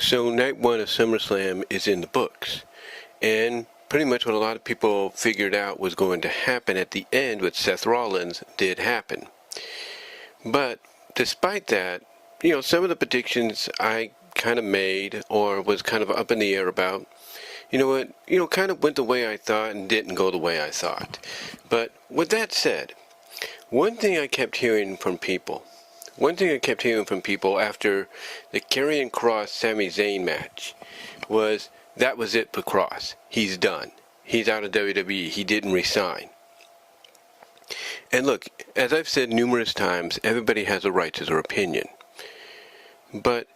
So night one of SummerSlam is in the books, and pretty much what a lot of people figured out was going to happen at the end with Seth Rollins did happen. But despite that, some of the predictions I kind of made or was kind of up in the air about, kind of went the way I thought and didn't go the way I thought. But with that said, one thing I kept hearing from people after the Karrion Kross Sami Zayn match was that was it for Kross. He's done. He's out of WWE. He didn't resign. And look, as I've said numerous times, everybody has a right to their opinion. But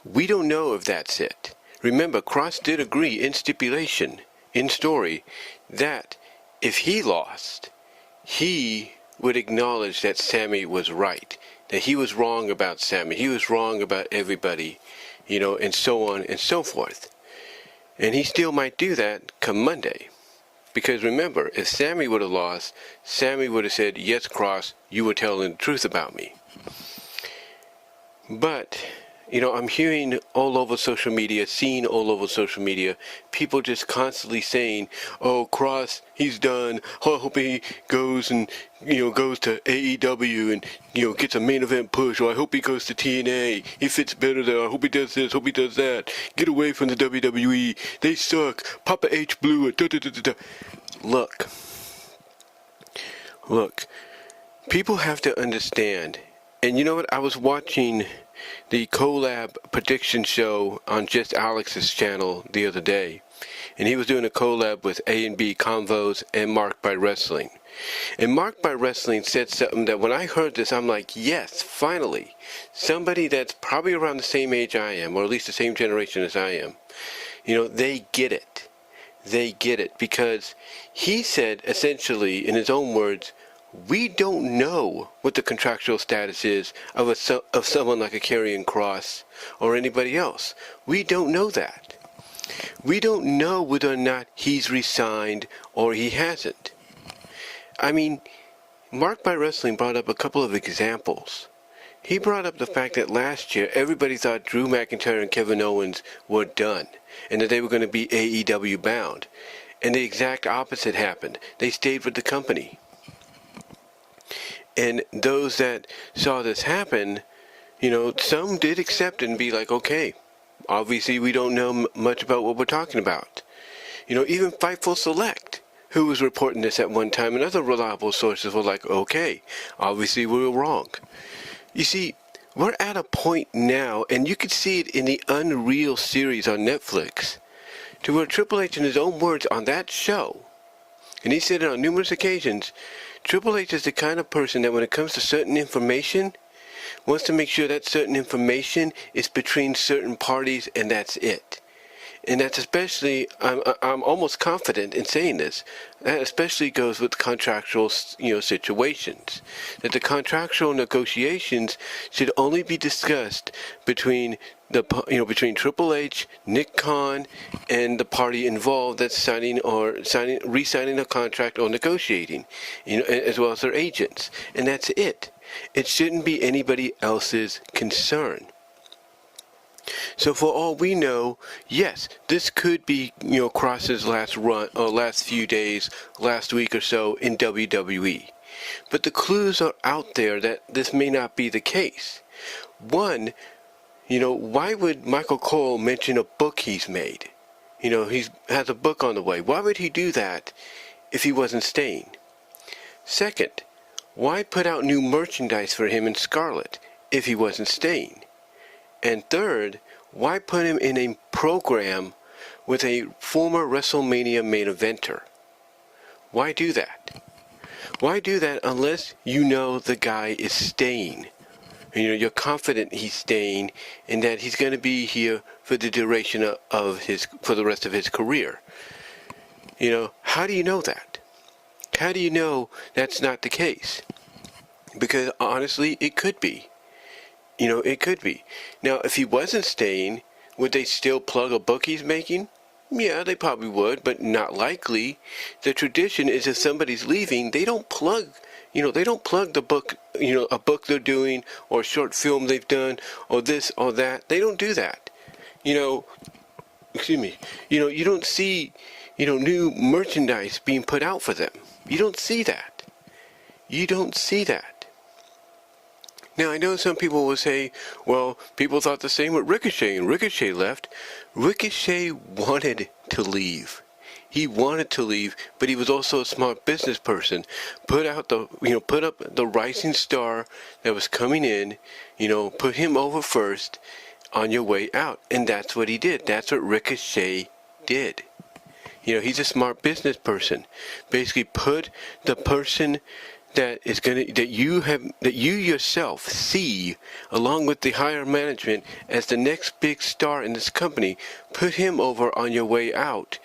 we don't know if that's it. Remember, Kross did agree in stipulation, in story, that if he lost, he would acknowledge that Sami was right. That he was wrong about Sami. He was wrong about everybody, and so on and so forth. And he still might do that come Monday. Because remember, if Sami would have lost, Sami would have said, yes, Kross, you were telling the truth about me. But, I'm hearing all over social media, seeing all over social media, people just constantly saying, oh, Kross, he's done. Oh, I hope he goes and, goes to AEW and, gets a main event push. Or I hope he goes to TNA. He fits better there. I hope he does this. Hope he does that. Get away from the WWE. They suck. Papa H. blew it. Da, da, da, da, da. Look, people have to understand. And you know what? I was watching the collab prediction show on Just Alex's channel the other day, and he was doing a collab with A&B Convos and Mark by Wrestling. And Mark by Wrestling said something that when I heard this, I'm like, yes, finally, somebody that's probably around the same age I am, or at least the same generation as I am, they get it. They get it, because he said, essentially, in his own words, we don't know what the contractual status is of someone like a Karrion Kross or anybody else. We don't know that. We don't know whether or not he's resigned or he hasn't. I mean, Mark by Wrestling brought up a couple of examples. He brought up the fact that last year everybody thought Drew McIntyre and Kevin Owens were done and that they were going to be AEW bound. And the exact opposite happened. They stayed with the company. And those that saw this happen, some did accept and be like, okay, obviously we don't know much about what we're talking about. Even Fightful Select, who was reporting this at one time, and other reliable sources were like, okay, obviously we were wrong. You see, we're at a point now, and you could see it in the Unreal series on Netflix, to where Triple H, in his own words on that show, and he said it on numerous occasions, Triple H is the kind of person that when it comes to certain information, wants to make sure that certain information is between certain parties, and that's it. And that's especially, I'm almost confident in saying this, that especially goes with contractual, situations. That the contractual negotiations should only be discussed between between Triple H, Nick Khan, and the party involved that's re-signing a contract or negotiating, as well as their agents. And that's it. It shouldn't be anybody else's concern. So for all we know, yes, this could be, Kross's last run, or last few days, last week or so in WWE. But the clues are out there that this may not be the case. One, why would Michael Cole mention a book he's made? He has a book on the way. Why would he do that if he wasn't staying? Second, why put out new merchandise for him in Scarlet if he wasn't staying? And third, why put him in a program with a former WrestleMania main eventer? Why do that? Why do that unless you know the guy is staying? You're confident he's staying and that he's going to be here for the duration for the rest of his career. How do you know that? How do you know that's not the case? Because honestly, it could be. It could be. Now, if he wasn't staying, would they still plug a book he's making? Yeah, they probably would, but not likely. The tradition is if somebody's leaving, they don't plug the book, a book they're doing or a short film they've done or this or that. They don't do that. You know, excuse me, you don't see, new merchandise being put out for them. You don't see that. You don't see that. Now, I know some people will say, well, people thought the same with Ricochet, and Ricochet left. Ricochet wanted to leave. He wanted to leave, but he was also a smart business person. Put up the rising star that was coming in, put him over first on your way out. And that's what he did. That's what Ricochet did. He's a smart business person. Basically put the person that you yourself see, along with the higher management, as the next big star in this company. Put him over on your way out,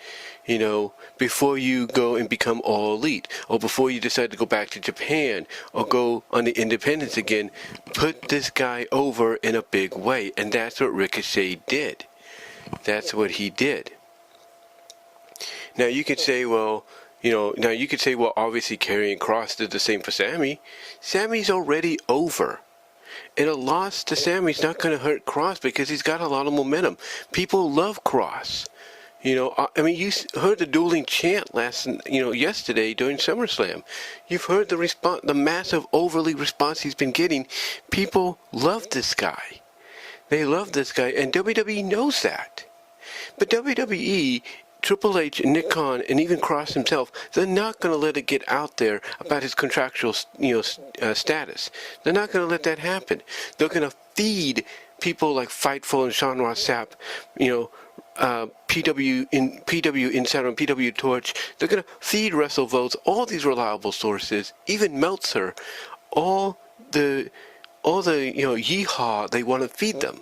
before you go and become all elite, or before you decide to go back to Japan or go on the independence again. Put this guy over in a big way, and that's what Ricochet did. That's what he did. Now you could say, well, obviously Karrion Kross did the same for Sammy. Sammy's already over. And a loss to Sammy's not going to hurt Kross because he's got a lot of momentum. People love Kross. You heard the dueling chant yesterday during SummerSlam. You've heard the massive overly response he's been getting. People love this guy. They love this guy, and WWE knows that. But WWE, Triple H, Nick Khan, and even Kross himself, they're not going to let it get out there about his contractual, status. They're not going to let that happen. They're going to feed people like Fightful and Sean Ross Sapp, PW Insider and PW Torch. They're going to feed WrestleVotes, all these reliable sources, even Meltzer, all the yeehaw they want to feed them.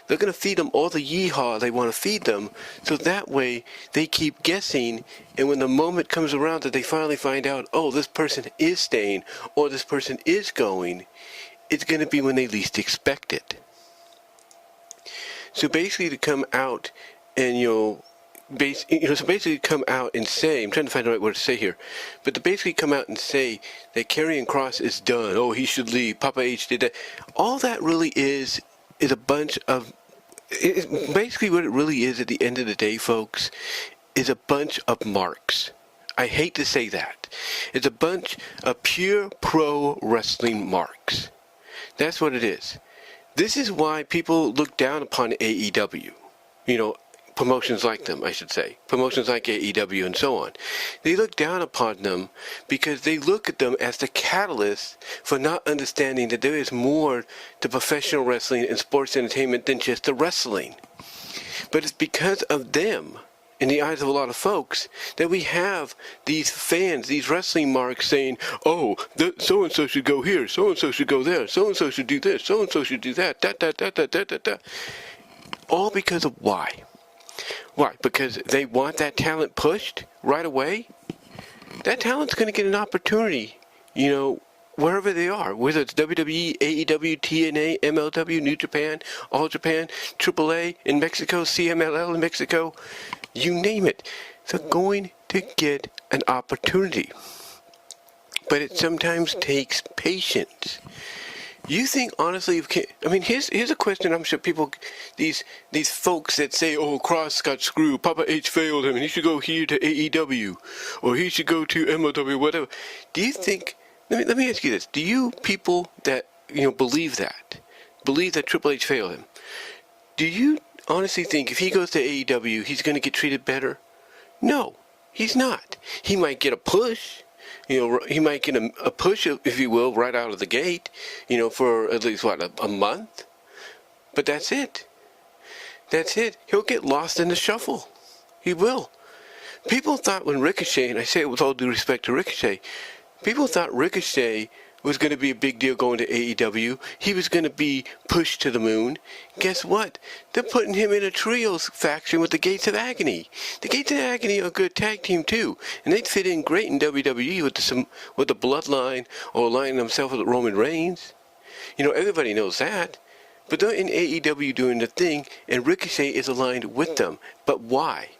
They're going to feed them all the yeehaw they want to feed them, so that way they keep guessing, and when the moment comes around that they finally find out, oh, this person is staying, or this person is going, it's going to be when they least expect it. So basically to come out and, come out and say, I'm trying to find the right word to say here, but to basically come out and say that Karrion Kross is done, oh, he should leave, Papa H did that, all that really is a bunch of, basically what it really is at the end of the day, folks, is a bunch of marks. I hate to say that. It's a bunch of pure pro wrestling marks. That's what it is. This is why people look down upon AEW. Promotions like them, I should say. Promotions like AEW and so on. They look down upon them because they look at them as the catalyst for not understanding that there is more to professional wrestling and sports entertainment than just the wrestling. But it's because of them, in the eyes of a lot of folks, that we have these fans, these wrestling marks saying, oh, so-and-so should go here, so-and-so should go there, so-and-so should do this, so-and-so should do that, da-da-da-da-da-da-da. All because of why? Why? Because they want that talent pushed right away? That talent's going to get an opportunity, wherever they are. Whether it's WWE, AEW, TNA, MLW, New Japan, All Japan, AAA in Mexico, CMLL in Mexico, you name it. They're going to get an opportunity. But it sometimes takes patience. You think, honestly, here's a question I'm sure people, these folks that say, oh, Kross got screwed, Papa H failed him, and he should go here to AEW, or he should go to MLW, whatever. Do you think, let me ask you this, do you people that, believe that Triple H failed him, do you honestly think if he goes to AEW, he's going to get treated better? No, he's not. He might get a push. He might get a push, if you will, right out of the gate, for at least, a month? But that's it. That's it. He'll get lost in the shuffle. He will. People thought when Ricochet, and I say it with all due respect to Ricochet, people thought Ricochet was going to be a big deal going to AEW. He was going to be pushed to the moon. Guess what? They're putting him in a trios faction with the Gates of Agony. The Gates of Agony are a good tag team too, and they'd fit in great in WWE with the Bloodline, or aligning themselves with Roman Reigns. Everybody knows that. But they're in AEW doing the thing, and Ricochet is aligned with them. But why?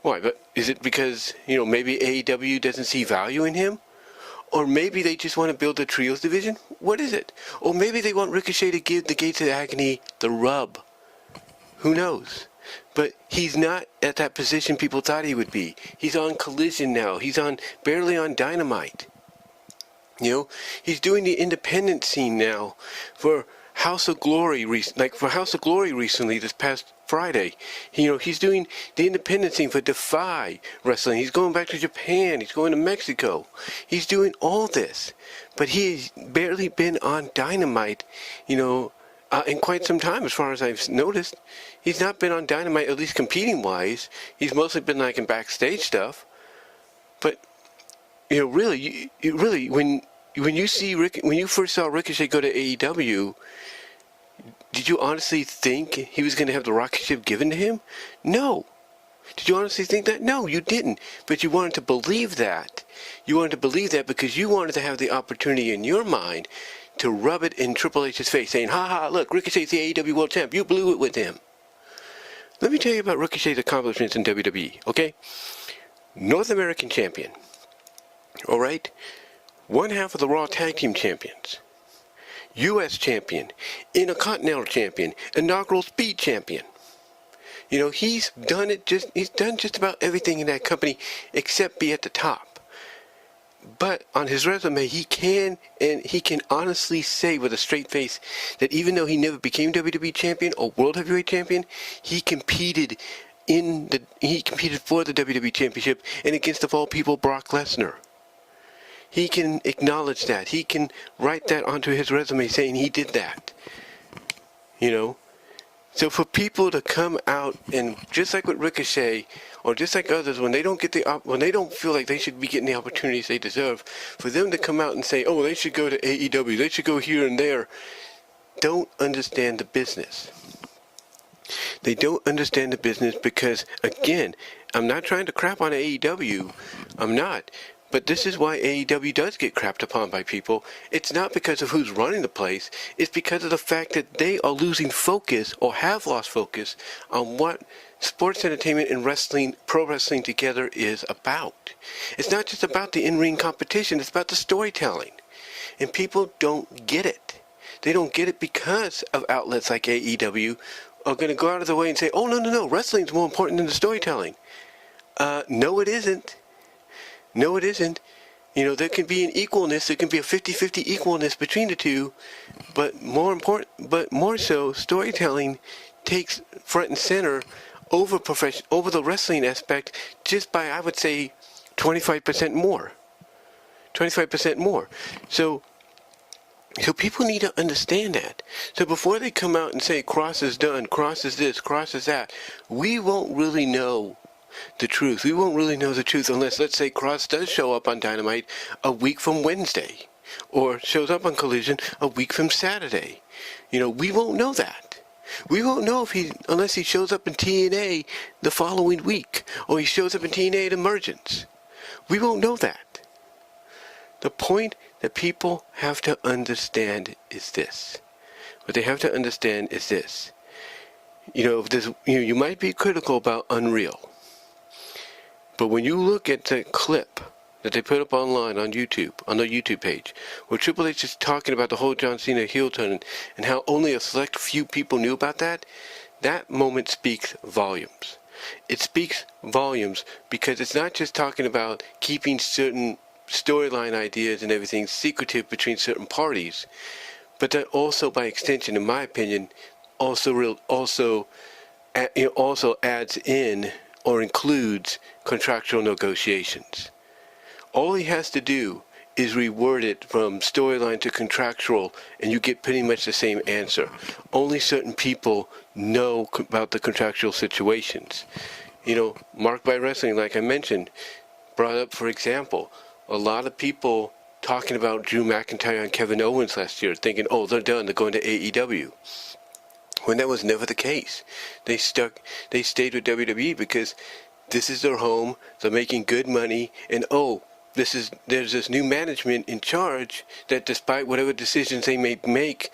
Why? But is it because, maybe AEW doesn't see value in him? Or maybe they just want to build a trios division? What is it? Or maybe they want Ricochet to give the Gates of Agony the rub. Who knows? But he's not at that position people thought he would be. He's on Collision now. He's barely on Dynamite. He's doing the independent scene now for House of Glory. For House of Glory recently, this past Friday, he's doing the independent scene for Defy Wrestling. He's going back to Japan. He's going to Mexico. He's doing all this, but he's barely been on Dynamite, in quite some time, as far as I've noticed. He's not been on Dynamite, at least competing-wise. He's mostly been in backstage stuff. But, really, when you first saw Ricochet go to AEW, did you honestly think he was going to have the rocket ship given to him? No. Did you honestly think that? No, you didn't. But you wanted to believe that. You wanted to believe that because you wanted to have the opportunity in your mind to rub it in Triple H's face, saying, ha ha, look, Ricochet's the AEW World Champ. You blew it with him. Let me tell you about Ricochet's accomplishments in WWE, okay? North American Champion. All right? One half of the Raw Tag Team Champions. U.S. Champion. Intercontinental Champion. Inaugural Speed Champion. He's done just about everything in that company except be at the top. But on his resume, he can honestly say with a straight face that even though he never became WWE Champion or World Heavyweight Champion, he competed for the WWE Championship and against, of all people, Brock Lesnar. He can acknowledge that. He can write that onto his resume saying he did that. So for people to come out and just like with Ricochet or just like others, when they don't feel like they should be getting the opportunities they deserve, for them to come out and say, oh, they should go to AEW, they should go here and there, don't understand the business. They don't understand the business because, again, I'm not trying to crap on AEW. I'm not. But this is why AEW does get crapped upon by people. It's not because of who's running the place. It's because of the fact that they are losing focus or have lost focus on what sports entertainment and wrestling, pro wrestling together is about. It's not just about the in-ring competition. It's about the storytelling. And people don't get it. They don't get it because of outlets like AEW are going to go out of their way and say, oh, no, wrestling's more important than the storytelling. No, it isn't. No, it isn't. There can be an equalness. There can be a 50-50 equalness between the two, but more so, storytelling takes front and center over the wrestling aspect just by, I would say, 25% more. 25% more. So people need to understand that. So before they come out and say Cross is done, Cross is this, Cross is that, we won't really know the truth. We won't really know the truth unless, let's say, Cross does show up on Dynamite a week from Wednesday, or shows up on Collision a week from Saturday. We won't know that. We won't know unless he shows up in TNA the following week, or he shows up in TNA at Emergence. We won't know that. The point that people have to understand is this. What they have to understand is this. You might be critical about Unreal. But when you look at the clip that they put up online on YouTube, on their YouTube page, where Triple H is talking about the whole John Cena heel turn and how only a select few people knew about that moment speaks volumes. It speaks volumes because it's not just talking about keeping certain storyline ideas and everything secretive between certain parties, but that also, by extension, in my opinion, also adds in or includes contractual negotiations. All he has to do is reword it from storyline to contractual, and you get pretty much the same answer. Only certain people know about the contractual situations. Marked by Wrestling, like I mentioned, brought up, for example, a lot of people talking about Drew McIntyre and Kevin Owens last year, thinking, oh, they're done, they're going to AEW. When that was never the case. They stayed with WWE because this is their home, they're making good money, and there's this new management in charge that despite whatever decisions they may make,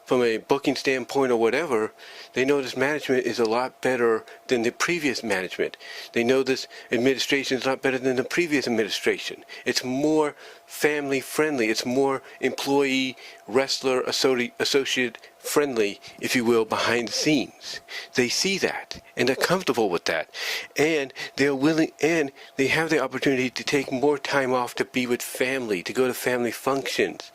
from a booking standpoint or whatever, they know this management is a lot better than the previous management. They know this administration is a lot better than the previous administration. It's more family friendly. It's more employee, wrestler, associate friendly, if you will, behind the scenes. They see that, and they're comfortable with that, and they're willing, and they have the opportunity to take more time off to be with family, to go to family functions,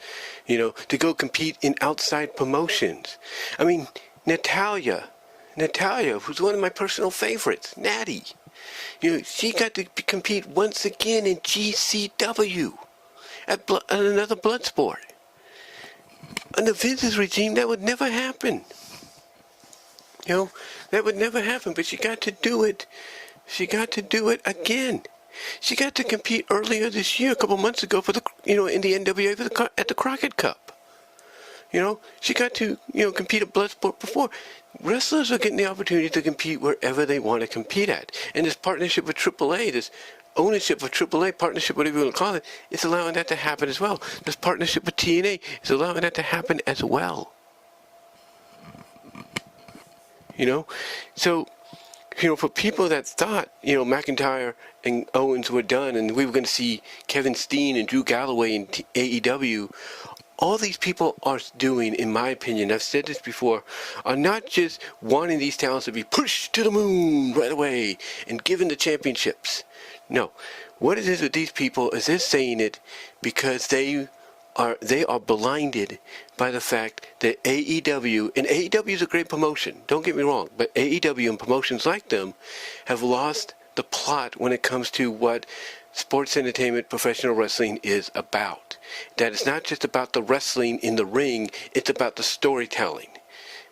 to go compete in outside promotions. I mean, Natalia, who's one of my personal favorites, Natty, she got to compete once again in GCW at another blood sport. Under Vince's regime, that would never happen. That would never happen, but she got to do it. She got to do it again. She got to compete earlier this year, a couple months ago, for the, in the NWA at the Crockett Cup. She got to, compete at Bloodsport before. Wrestlers are getting the opportunity to compete wherever they want to compete at. And this partnership with AAA, this ownership of AAA, partnership, whatever you want to call it, is allowing that to happen as well. This partnership with TNA is allowing that to happen as well. So, for people that thought, McIntyre and Owens were done and we were going to see Kevin Steen and Drew Galloway in AEW, all these people are doing, in my opinion, I've said this before, are not just wanting these talents to be pushed to the moon right away and given the championships. No. What it is with these people is they're saying it because they are blinded by the fact that AEW, and AEW is a great promotion, don't get me wrong, but AEW and promotions like them have lost the plot when it comes to what sports entertainment, professional wrestling is about. That it's not just about the wrestling in the ring, it's about the storytelling.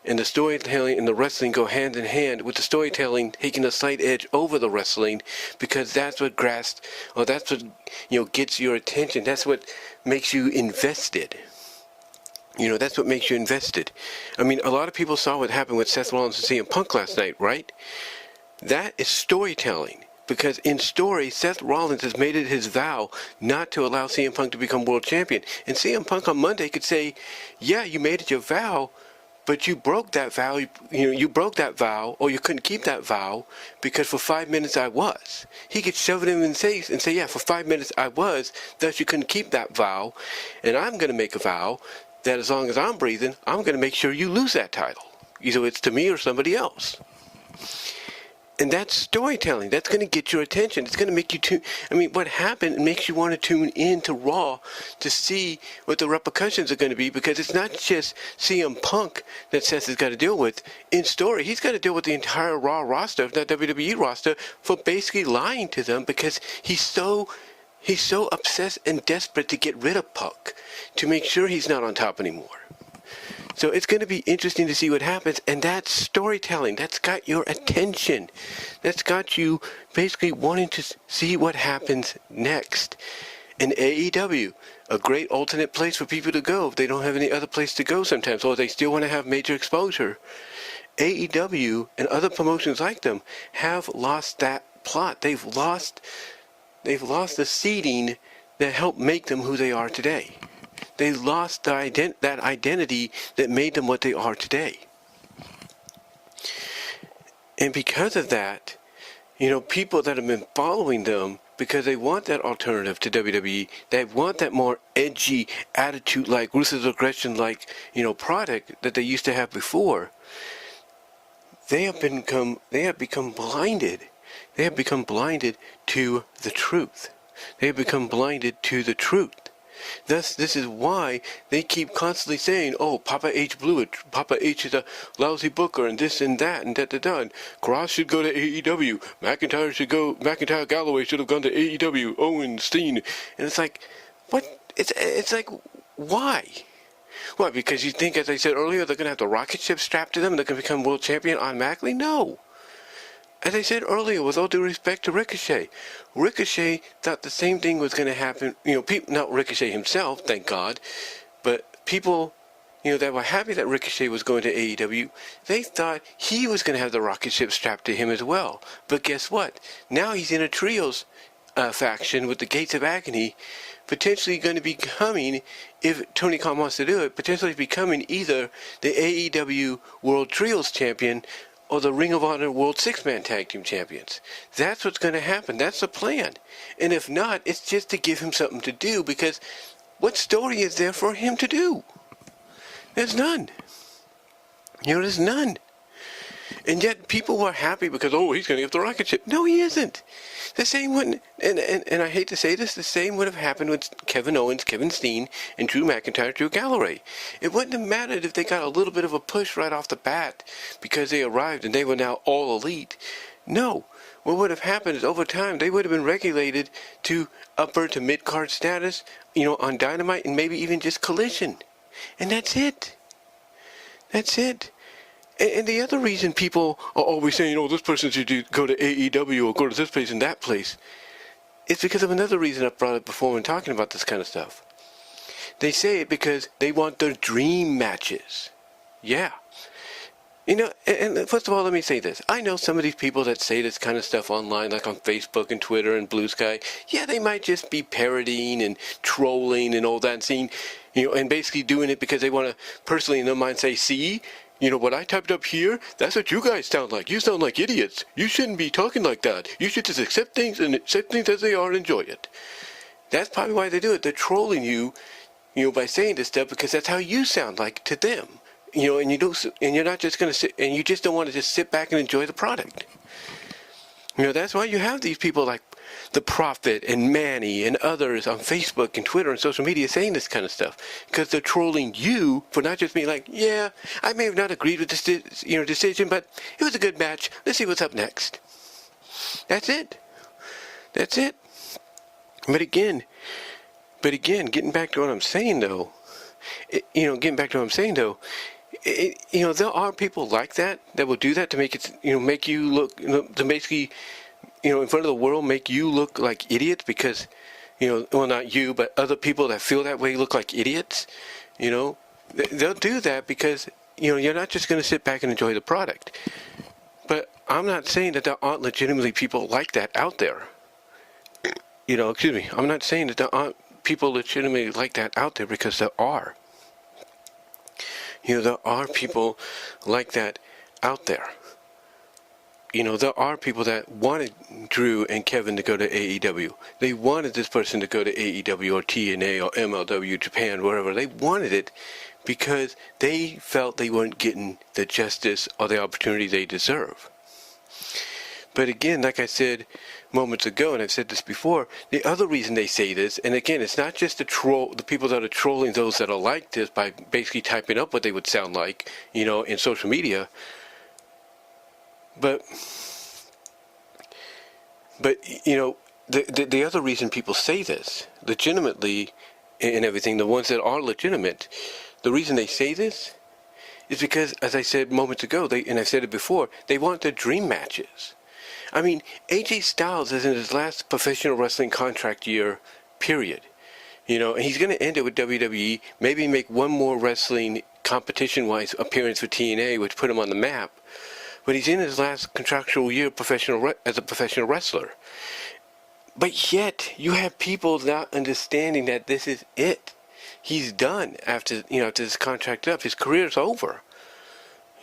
And the storytelling and the wrestling go hand in hand, with the storytelling taking a slight edge over the wrestling, because that's what that's what gets your attention. That's what makes you invested. That's what makes you invested. I mean, a lot of people saw what happened with Seth Rollins and CM Punk last night, right? That is storytelling. Because in story, Seth Rollins has made it his vow not to allow CM Punk to become world champion. And CM Punk on Monday could say, yeah, you made it your vow, but you broke that vow. You broke that vow, or you couldn't keep that vow, because for 5 minutes I was. He could shove it in his face and say, yeah, for 5 minutes I was, thus you couldn't keep that vow. And I'm going to make a vow that as long as I'm breathing, I'm going to make sure you lose that title. Either it's to me or somebody else. And that's storytelling. That's going to get your attention. It's going to make you tune. I mean, what happened, it makes you want to tune in to Raw to see what the repercussions are going to be, because it's not just CM Punk that Seth has got to deal with. In story, he's got to deal with the entire Raw roster, the WWE roster, for basically lying to them, because he's so obsessed and desperate to get rid of Punk, to make sure he's not on top anymore. So it's going to be interesting to see what happens, and that's storytelling. That's got your attention. That's got you basically wanting to see what happens next. And AEW, a great alternate place for people to go if they don't have any other place to go sometimes, or they still want to have major exposure. AEW and other promotions like them have lost that plot. They've lost the seeding that helped make them who they are today. They lost that identity that made them what they are today. And because of that, people that have been following them, because they want that alternative to WWE, they want that more edgy attitude, like ruthless aggression, like, product that they used to have before, they have become blinded. They have become blinded to the truth. They have become blinded to the truth. Thus, this is why they keep constantly saying, oh, Papa H blew it. Papa H is a lousy booker, and this and that, and da-da-da. And Cross should go to AEW. McIntyre Galloway should have gone to AEW. Owen, Steen. And it's like, what? It's like, why? What, because you think, as I said earlier, they're going to have the rocket ship strapped to them and they're going to become world champion automatically? No. As I said earlier, with all due respect to Ricochet thought the same thing was going to happen. People, not Ricochet himself, thank God, but people, that were happy that Ricochet was going to AEW, they thought he was going to have the rocket ship strapped to him as well. But guess what? Now he's in a trios faction with the Gates of Agony, potentially going to be becoming, if Tony Khan wants to do it, potentially becoming either the AEW World Trios Champion or the Ring of Honor World Six-Man Tag Team Champions. That's what's going to happen. That's the plan. And if not, it's just to give him something to do, because what story is there for him to do? There's none. There's none. And yet people were happy because, oh, he's going to get the rocket ship. No, he isn't. The same wouldn't, and I hate to say this, the same would have happened with Kevin Owens, Kevin Steen, and Drew McIntyre, Drew Galloway. It wouldn't have mattered if they got a little bit of a push right off the bat because they arrived and they were now all elite. No. What would have happened is over time they would have been regulated to upper to mid-card status, on Dynamite and maybe even just Collision. And that's it. That's it. And the other reason people are always saying, this person should go to AEW or go to this place and that place, is because of another reason I brought up before when talking about this kind of stuff. They say it because they want their dream matches. Yeah. And first of all, let me say this. I know some of these people that say this kind of stuff online, like on Facebook and Twitter and Blue Sky. Yeah, they might just be parodying and trolling and all that, and seeing, and basically doing it because they want to personally in their mind say, see, what I typed up here, that's what you guys sound like. You sound like idiots. You shouldn't be talking like that. You should just accept things as they are and enjoy it. That's probably why they do it. They're trolling you, by saying this stuff because that's how you sound like to them. And you're not just going to sit, and you just don't want to just sit back and enjoy the product. That's why you have these people like The Prophet and Manny and others on Facebook and Twitter and social media saying this kind of stuff, because they're trolling you for not just being like, yeah, I may have not agreed with this, decision, but it was a good match. Let's see what's up next. That's it. That's it. But again, getting back to what I'm saying though, there are people like that will do that to make it, make you look, to basically, in front of the world, make you look like idiots because, well, not you, but other people that feel that way look like idiots. They'll do that because, you're not just going to sit back and enjoy the product. But I'm not saying that there aren't legitimately people like that out there. I'm not saying that there aren't people legitimately like that out there, because there are. There are people like that out there. There are people that wanted Drew and Kevin to go to AEW. They wanted this person to go to AEW or TNA or MLW, Japan, wherever. They wanted it because they felt they weren't getting the justice or the opportunity they deserve. But again, like I said moments ago, and I've said this before, the other reason they say this, and again, it's not just the people that are trolling those that are like this by basically typing up what they would sound like, in social media. But the other reason people say this legitimately and everything, the ones that are legitimate, the reason they say this is because, as I said moments ago, and I've said it before, they want their dream matches. I mean, AJ Styles is in his last professional wrestling contract year, period. And he's going to end it with WWE, maybe make one more wrestling competition-wise appearance for TNA, which put him on the map. But he's in his last contractual year as a professional wrestler. But yet, you have people not understanding that this is it. He's done after his contract up. His career's over.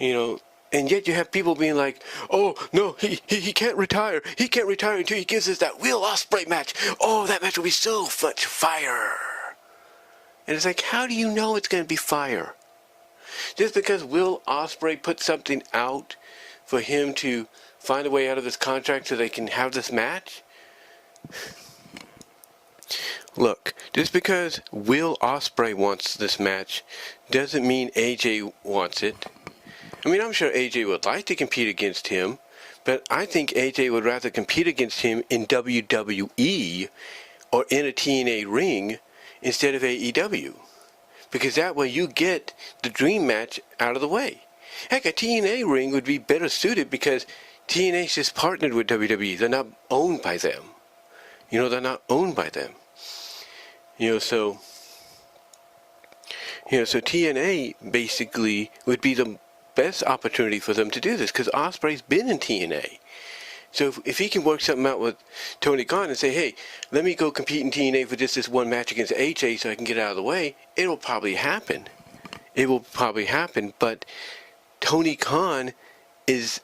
And yet you have people being like, oh, no, he can't retire. He can't retire until he gives us that Will Ospreay match. Oh, that match will be so much fire. And it's like, how do you know it's going to be fire? Just because Will Ospreay put something out for him to find a way out of his contract so they can have this match? Look, just because Will Ospreay wants this match doesn't mean AJ wants it. I mean, I'm sure AJ would like to compete against him, but I think AJ would rather compete against him in WWE or in a TNA ring instead of AEW. Because that way you get the dream match out of the way. Heck, a TNA ring would be better suited because TNA's just partnered with WWE. They're not owned by them. They're not owned by them. So TNA basically would be the best opportunity for them to do this, because Ospreay's been in TNA. So if he can work something out with Tony Khan and say, hey, let me go compete in TNA for just this one match against AJ so I can get out of the way, it'll probably happen. But Tony Khan is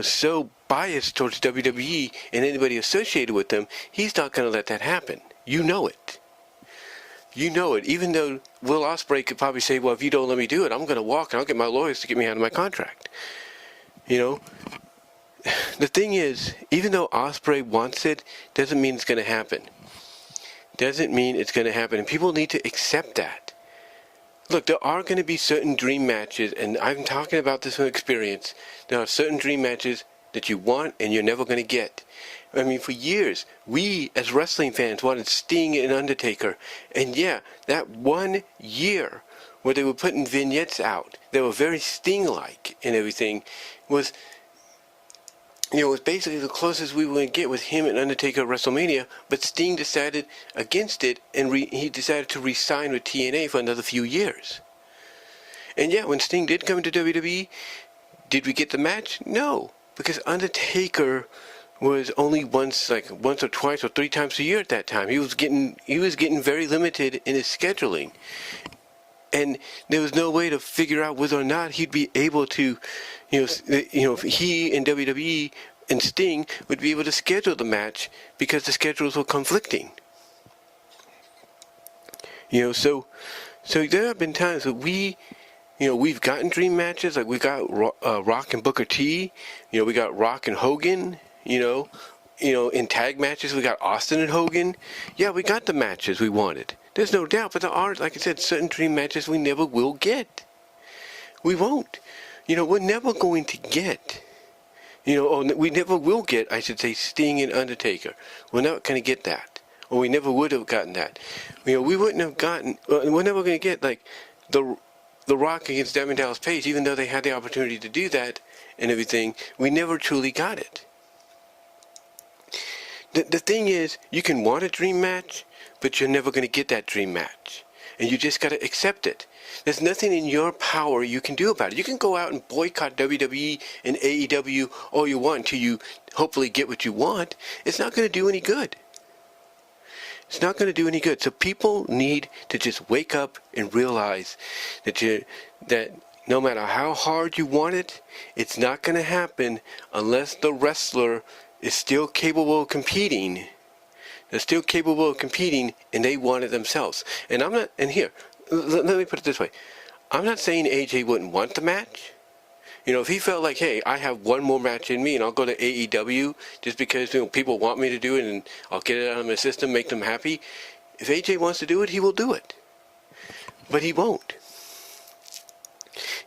so biased towards WWE and anybody associated with them, he's not going to let that happen. You know it. You know it. Even though Will Ospreay could probably say, well, if you don't let me do it, I'm going to walk and I'll get my lawyers to get me out of my contract. The thing is, even though Ospreay wants it, doesn't mean it's going to happen. Doesn't mean it's going to happen. And people need to accept that. Look, there are going to be certain dream matches, and I'm talking about this from experience. There are certain dream matches that you want and you're never going to get. I mean, for years, we as wrestling fans wanted Sting and Undertaker. And yeah, that 1 year where they were putting vignettes out that were very Sting-like and everything was, was basically the closest we were going to get with him and Undertaker at WrestleMania. But Sting decided against it, and he decided to re-sign with TNA for another few years. And yeah, when Sting did come to WWE, did we get the match? No, because Undertaker was only once or twice or 3 times a year at that time. He was getting very limited in his scheduling, and there was no way to figure out whether or not he'd be able to, he and WWE and Sting would be able to schedule the match because the schedules were conflicting. So there have been times that we've gotten dream matches, like we got Rock and Booker T, we got Rock and Hogan, in tag matches we got Austin and Hogan. Yeah, we got the matches we wanted. There's no doubt, but there are, like I said, certain dream matches we never will get. We won't. We're never going to get, or we never will get, I should say, Sting and Undertaker. We're not going to get that. Or we never would have gotten that. We wouldn't have gotten, we're never going to get, like, the Rock against Diamond Dallas Page, even though they had the opportunity to do that and everything. We never truly got it. The thing is, you can want a dream match, but you're never going to get that dream match. And you just got to accept it. There's nothing in your power you can do about it. You can go out and boycott WWE and AEW all you want until you hopefully get what you want. It's not going to do any good. It's not going to do any good. So people need to just wake up and realize that no matter how hard you want it, it's not going to happen unless the wrestler is still capable of competing. They're still capable of competing, and they want it themselves. And let me put it this way. I'm not saying AJ wouldn't want the match. If he felt like, hey, I have one more match in me and I'll go to AEW just because people want me to do it and I'll get it out of my system, make them happy. If AJ wants to do it, he will do it. But he won't.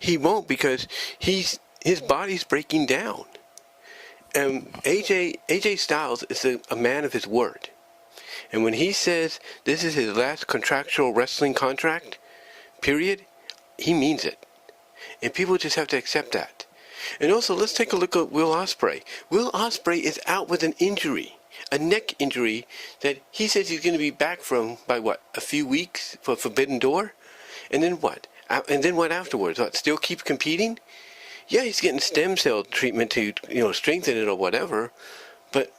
He won't because his body's breaking down. AJ Styles is a man of his word. And when he says this is his last contractual wrestling contract, period, he means it. And people just have to accept that. And also, let's take a look at Will Ospreay. Will Ospreay is out with an injury, a neck injury that he says he's going to be back from by a few weeks for Forbidden Door? And then what? And then what afterwards? What, still keep competing? Yeah, he's getting stem cell treatment to, strengthen it or whatever. But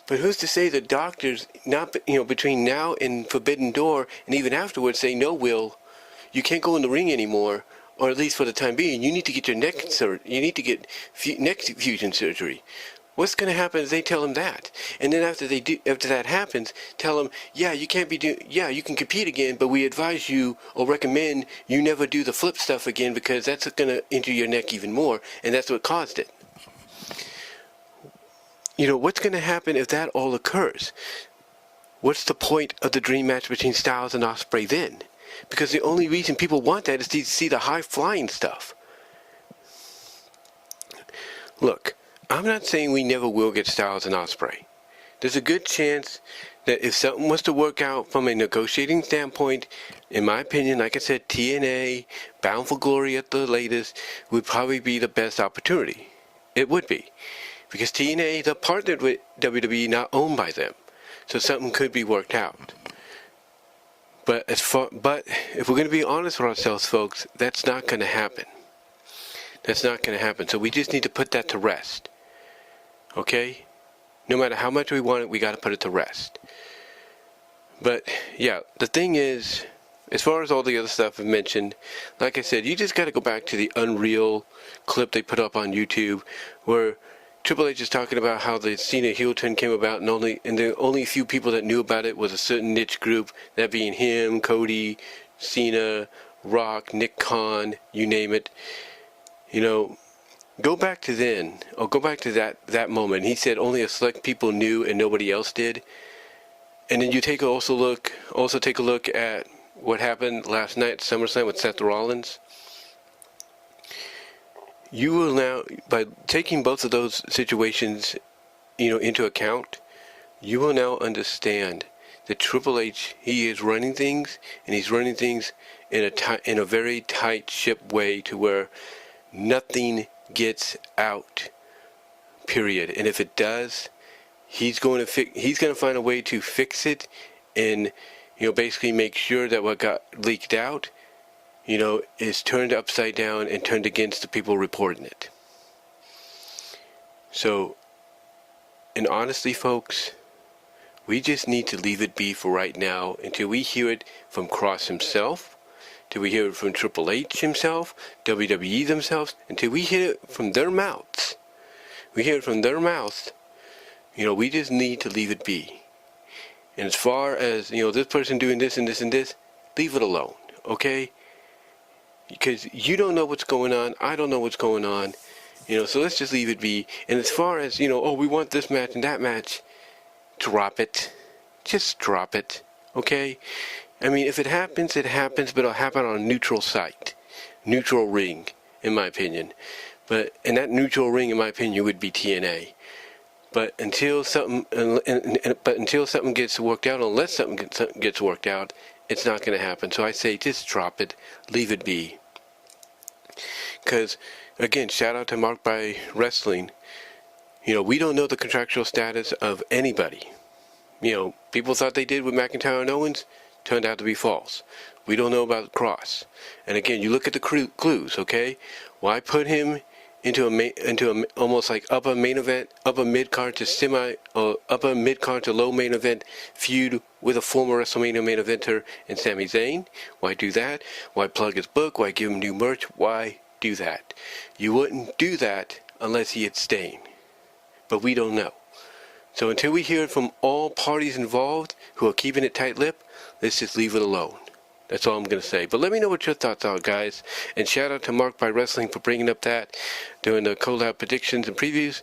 who's to say the doctors, not, between now and Forbidden Door and even afterwards say, no, Will, you can't go in the ring anymore, or at least for the time being, you need to get your neck neck fusion surgery. What's going to happen is they tell him that, and then after that happens, tell him, yeah, you can compete again, but we advise you or recommend you never do the flip stuff again because that's going to injure your neck even more, and that's what caused it. What's going to happen if that all occurs? What's the point of the dream match between Styles and Ospreay then? Because the only reason people want that is to see the high-flying stuff. Look, I'm not saying we never will get Styles and Ospreay. There's a good chance that if something was to work out from a negotiating standpoint, in my opinion, like I said, TNA, Bound for Glory at the latest, would probably be the best opportunity. It would be. Because TNA, they're partnered with WWE, not owned by them. So something could be worked out. But if we're going to be honest with ourselves, folks, that's not going to happen. That's not going to happen. So we just need to put that to rest. Okay? No matter how much we want it, we got to put it to rest. But, yeah, the thing is, as far as all the other stuff I've mentioned, like I said, you just got to go back to the Unreal clip they put up on YouTube, where Triple H is talking about how the Cena heel turn came about, and the only few people that knew about it was a certain niche group, that being him, Cody, Cena, Rock, Nick Khan, you name it. You know, go back to then, or go back to that moment. He said only a select people knew and nobody else did. And then you also take a look at what happened last night at SummerSlam with Seth Rollins. You will now, by taking both of those situations, into account, you will now understand that Triple H, he is running things, and he's running things in a very tight ship way, to where nothing gets out. Period. And if it does, he's going to find a way to fix it, and basically make sure that what got leaked out, is turned upside down and turned against the people reporting it. So, and honestly, folks, we just need to leave it be for right now until we hear it from Cross himself, till we hear it from Triple H himself, WWE themselves, until we hear it from their mouths. We hear it from their mouths. We just need to leave it be. And as far as, this person doing this and this and this, leave it alone, okay? Because you don't know what's going on, I don't know what's going on, so let's just leave it be. And as far as, oh, we want this match and that match, drop it. Just drop it, okay? I mean, if it happens, it happens, but it'll happen on a neutral site, neutral ring, in my opinion. And that neutral ring, in my opinion, would be TNA. But until something gets worked out, unless something gets worked out, it's not going to happen. So I say just drop it, leave it be. Because, again, shout out to Mark by Wrestling. We don't know the contractual status of anybody. People thought they did with McIntyre and Owens, turned out to be false. We don't know about Cross. And again, you look at the clues, okay? Why put him into a almost like upper mid card to low main event feud with a former WrestleMania main eventer in Sami Zayn? Why do that? Why plug his book? Why give him new merch? Why do that? You wouldn't do that unless he had staying. But we don't know. So until we hear it from all parties involved who are keeping it tight-lipped, let's just leave it alone. That's all I'm going to say. But let me know what your thoughts are, guys. And shout out to Mark by Wrestling for bringing up that during the collab predictions and previews.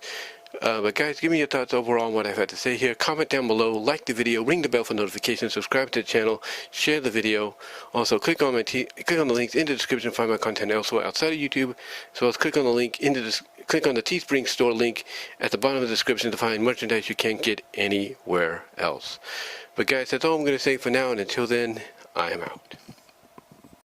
But guys, give me your thoughts overall on what I've had to say here. Comment down below, like the video, ring the bell for notifications, subscribe to the channel, share the video. Also, click on the links in the description to find my content elsewhere outside of YouTube. So let's click on the link click on the Teespring store link at the bottom of the description to find merchandise you can't get anywhere else. But guys, that's all I'm going to say for now, and until then, I am out.